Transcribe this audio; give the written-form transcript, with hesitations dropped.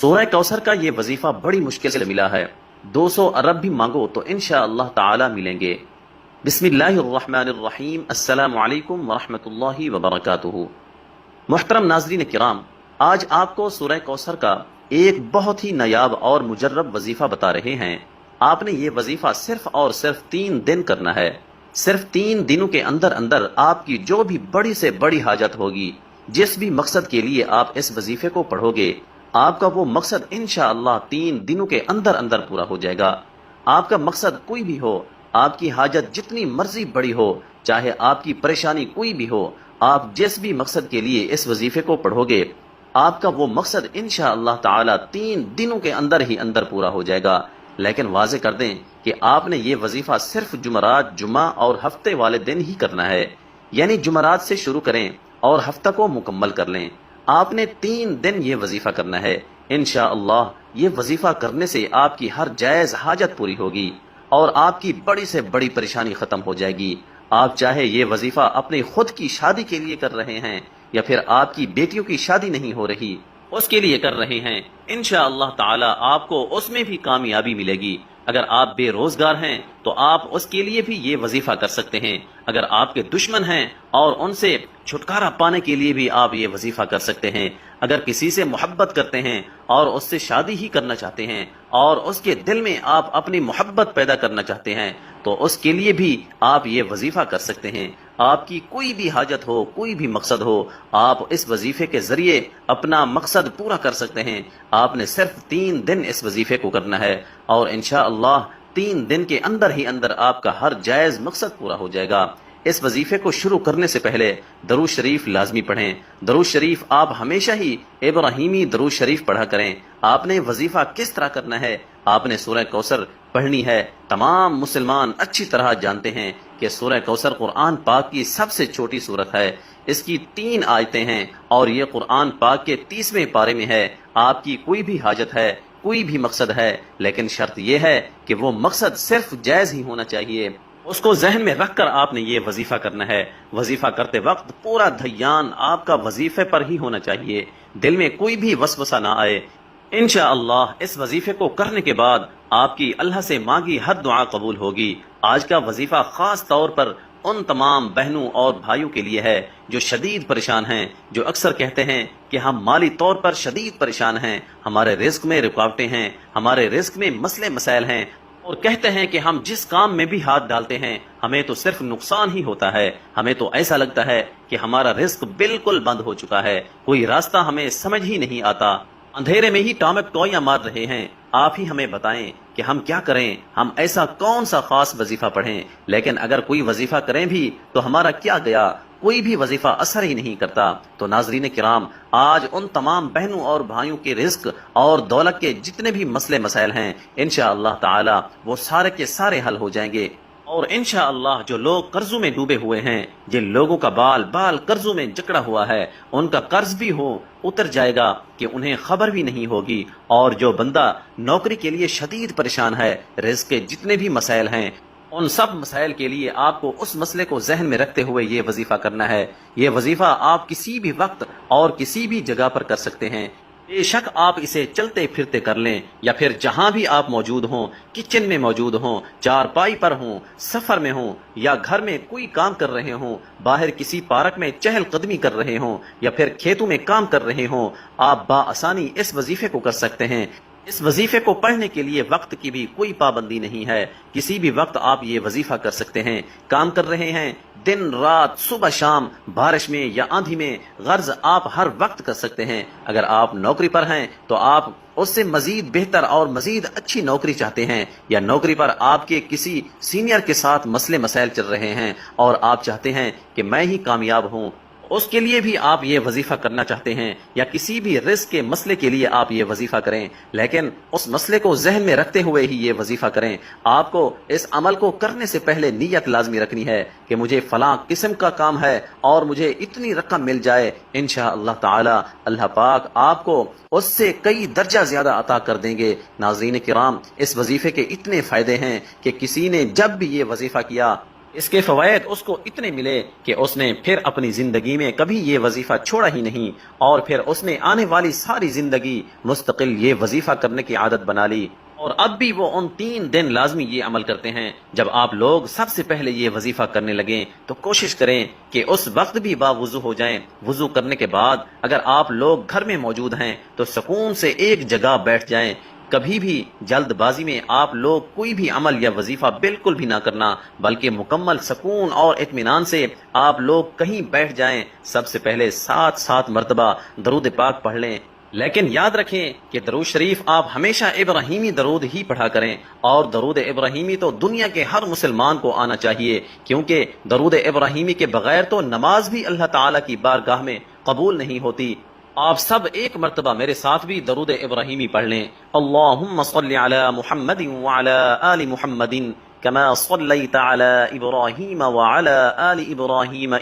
سورہ کوثر کا یہ وظیفہ بڑی مشکل سے ملا ہے، 200 ارب بھی مانگو تو انشاءاللہ تعالی ملیں گے۔ بسم اللہ الرحمن الرحیم، السلام علیکم ورحمۃ اللہ وبرکاتہ۔ محترم ناظرین کرام، آج آپ کو سورہ کوثر کا ایک بہت ہی نایاب اور مجرب وظیفہ بتا رہے ہیں۔ آپ نے یہ وظیفہ صرف اور صرف 3 دن کرنا ہے۔ صرف 3 دنوں کے اندر اندر آپ کی جو بھی بڑی سے بڑی حاجت ہوگی، جس بھی مقصد کے لیے آپ اس وظیفے کو پڑھو گے، آپ کا وہ مقصد انشاءاللہ 3 دنوں کے اندر اندر پورا ہو جائے گا۔ آپ کا مقصد کوئی بھی ہو، آپ کی حاجت جتنی مرضی بڑی ہو، چاہے آپ کی پریشانی کوئی بھی ہو، آپ جس بھی مقصد کے لیے اس وظیفے کو پڑھو گے، آپ کا وہ مقصد انشاءاللہ تعالی 3 دنوں کے اندر ہی اندر پورا ہو جائے گا۔ لیکن واضح کر دیں کہ آپ نے یہ وظیفہ صرف جمعرات، جمعہ اور ہفتے والے دن ہی کرنا ہے، یعنی جمعرات سے شروع کریں اور ہفتہ کو مکمل کر لیں۔ آپ نے 3 دن یہ وظیفہ کرنا ہے۔ انشاءاللہ یہ وظیفہ کرنے سے آپ کی ہر جائز حاجت پوری ہوگی اور آپ کی بڑی سے بڑی پریشانی ختم ہو جائے گی۔ آپ چاہے یہ وظیفہ اپنی خود کی شادی کے لیے کر رہے ہیں یا پھر آپ کی بیٹیوں کی شادی نہیں ہو رہی، اس کے لیے کر رہے ہیں، انشاءاللہ تعالی آپ کو اس میں بھی کامیابی ملے گی۔ اگر آپ بے روزگار ہیں تو آپ اس کے لیے بھی یہ وظیفہ کر سکتے ہیں۔ اگر آپ کے دشمن ہیں اور ان سے چھٹکارا پانے کے لیے بھی آپ یہ وظیفہ کر سکتے ہیں۔ اگر کسی سے محبت کرتے ہیں اور اس سے شادی ہی کرنا چاہتے ہیں اور اس کے دل میں آپ اپنی محبت پیدا کرنا چاہتے ہیں تو اس کے لیے بھی آپ یہ وظیفہ کر سکتے ہیں۔ آپ کی کوئی بھی حاجت ہو، کوئی بھی مقصد ہو، آپ اس وظیفے کے ذریعے اپنا مقصد پورا کر سکتے ہیں۔ آپ نے صرف 3 دن اس وظیفے کو کرنا ہے اور انشاءاللہ 3 دن کے اندر ہی اندر آپ کا ہر جائز مقصد پورا ہو جائے گا۔ اس وظیفے کو شروع کرنے سے پہلے درود شریف لازمی پڑھیں۔ درود شریف آپ ہمیشہ ہی ابراہیمی درود شریف پڑھا کریں۔ آپ نے وظیفہ کس طرح کرنا ہے؟ آپ نے سورہ کوثر پڑھنی ہے۔ تمام مسلمان اچھی طرح جانتے ہیں کہ سورہ کوثر قرآن پاک کی سب سے چھوٹی سورت ہے۔ اس کی 3 آیتیں ہیں اور یہ قرآن پاک کے 30ویں پارے میں ہے۔ آپ کی کوئی بھی حاجت ہے، کوئی بھی مقصد ہے، لیکن شرط یہ ہے کہ وہ مقصد صرف جائز ہی ہونا چاہیے۔ اس کو ذہن میں رکھ کر آپ نے یہ وظیفہ کرنا ہے۔ وظیفہ کرتے وقت پورا دھیان آپ کا وظیفے پر ہی ہونا چاہیے، دل میں کوئی بھی وسوسہ نہ آئے۔ انشاءاللہ اس وظیفے کو کرنے کے بعد آپ کی اللہ سے مانگی ہر دعا قبول ہوگی۔ آج کا وظیفہ خاص طور پر ان تمام بہنوں اور بھائیوں کے لیے ہے جو شدید پریشان ہیں، جو اکثر کہتے ہیں کہ ہم مالی طور پر شدید پریشان ہیں، ہمارے رزق میں رکاوٹیں ہیں، ہمارے رزق میں مسئلے مسائل ہیں، اور کہتے ہیں کہ ہم جس کام میں بھی ہاتھ ڈالتے ہیں ہمیں تو صرف نقصان ہی ہوتا ہے، ہمیں تو ایسا لگتا ہے کہ ہمارا رزق بالکل بند ہو چکا ہے، کوئی راستہ ہمیں سمجھ ہی نہیں آتا، اندھیرے میں ہی ٹامک ٹوئیاں مار رہے ہیں۔ آپ ہی ہمیں بتائیں کہ ہم کیا کریں، ہم ایسا کون سا خاص وظیفہ پڑھیں؟ لیکن اگر کوئی وظیفہ کریں بھی تو ہمارا کیا گیا، کوئی بھی وظیفہ اثر ہی نہیں کرتا۔ تو ناظرین کرام، آج ان تمام بہنوں اور بھائیوں کے رزق اور دولت کے جتنے بھی مسئلے مسائل ہیں انشاءاللہ تعالی وہ سارے کے سارے حل ہو جائیں گے، اور انشاءاللہ جو لوگ قرضوں میں ڈوبے ہوئے ہیں، جن لوگوں کا بال بال قرضوں میں جکڑا ہوا ہے، ان کا قرض بھی اتر جائے گا کہ انہیں خبر بھی نہیں ہوگی، اور جو بندہ نوکری کے لیے شدید پریشان ہے، رزق کے جتنے بھی مسائل ہیں، ان سب مسائل کے لیے آپ کو اس مسئلے کو ذہن میں رکھتے ہوئے یہ وظیفہ کرنا ہے۔ یہ وظیفہ آپ کسی بھی وقت اور کسی بھی جگہ پر کر سکتے ہیں۔ بے شک آپ اسے چلتے پھرتے کر لیں یا پھر جہاں بھی آپ موجود ہوں، کچن میں موجود ہوں، چارپائی پر ہوں، سفر میں ہوں، یا گھر میں کوئی کام کر رہے ہوں، باہر کسی پارک میں چہل قدمی کر رہے ہوں، یا پھر کھیتوں میں کام کر رہے ہوں، آپ بآسانی اس وظیفے کو کر سکتے ہیں۔ اس وظیفے کو پڑھنے کے لیے وقت کی بھی کوئی پابندی نہیں ہے، کسی بھی وقت آپ یہ وظیفہ کر سکتے ہیں۔ کام کر رہے ہیں، دن رات، صبح شام، بارش میں یا آندھی میں، غرض آپ ہر وقت کر سکتے ہیں۔ اگر آپ نوکری پر ہیں تو آپ اس سے مزید بہتر اور مزید اچھی نوکری چاہتے ہیں، یا نوکری پر آپ کے کسی سینئر کے ساتھ مسئلے مسائل چل رہے ہیں اور آپ چاہتے ہیں کہ میں ہی کامیاب ہوں، اس کے لیے بھی آپ یہ وظیفہ کرنا چاہتے ہیں، یا کسی بھی رزق کے مسئلے کے لیے آپ یہ وظیفہ کریں، لیکن اس مسئلے کو ذہن میں رکھتے ہوئے ہی یہ وظیفہ کریں۔ آپ کو اس عمل کو کرنے سے پہلے نیت لازمی رکھنی ہے کہ مجھے فلاں قسم کا کام ہے اور مجھے اتنی رقم مل جائے، انشاءاللہ تعالی اللہ پاک آپ کو اس سے کئی درجہ زیادہ عطا کر دیں گے۔ ناظرین کرام، اس وظیفے کے اتنے فائدے ہیں کہ کسی نے جب بھی یہ وظیفہ کیا اس کے فوائد اس کو اتنے ملے کہ اس نے پھر اپنی زندگی میں کبھی یہ وظیفہ چھوڑا ہی نہیں، اور پھر اس نے آنے والی ساری زندگی مستقل یہ وظیفہ کرنے کی عادت بنا لی، اور اب بھی وہ ان 3 دن لازمی یہ عمل کرتے ہیں۔ جب آپ لوگ سب سے پہلے یہ وظیفہ کرنے لگیں تو کوشش کریں کہ اس وقت بھی باوضو ہو جائیں۔ وضو کرنے کے بعد اگر آپ لوگ گھر میں موجود ہیں تو سکون سے ایک جگہ بیٹھ جائیں۔ کبھی بھی جلد بازی میں آپ لوگ کوئی بھی عمل یا وظیفہ بالکل بھی نہ کرنا، بلکہ مکمل سکون اور اطمینان سے آپ لوگ کہیں بیٹھ جائیں۔ سب سے پہلے 7 مرتبہ درود پاک پڑھ لیں، لیکن یاد رکھیں کہ درود شریف آپ ہمیشہ ابراہیمی درود ہی پڑھا کریں، اور درود ابراہیمی تو دنیا کے ہر مسلمان کو آنا چاہیے، کیونکہ درود ابراہیمی کے بغیر تو نماز بھی اللہ تعالیٰ کی بارگاہ میں قبول نہیں ہوتی۔ آپ سب 1 مرتبہ میرے ساتھ بھی درود ابراہیمی پڑھ لیں۔ اللہم صلی علی محمد وعلی آل محمد کما صلیت علی ابراہیم وعلی آل ابراہیم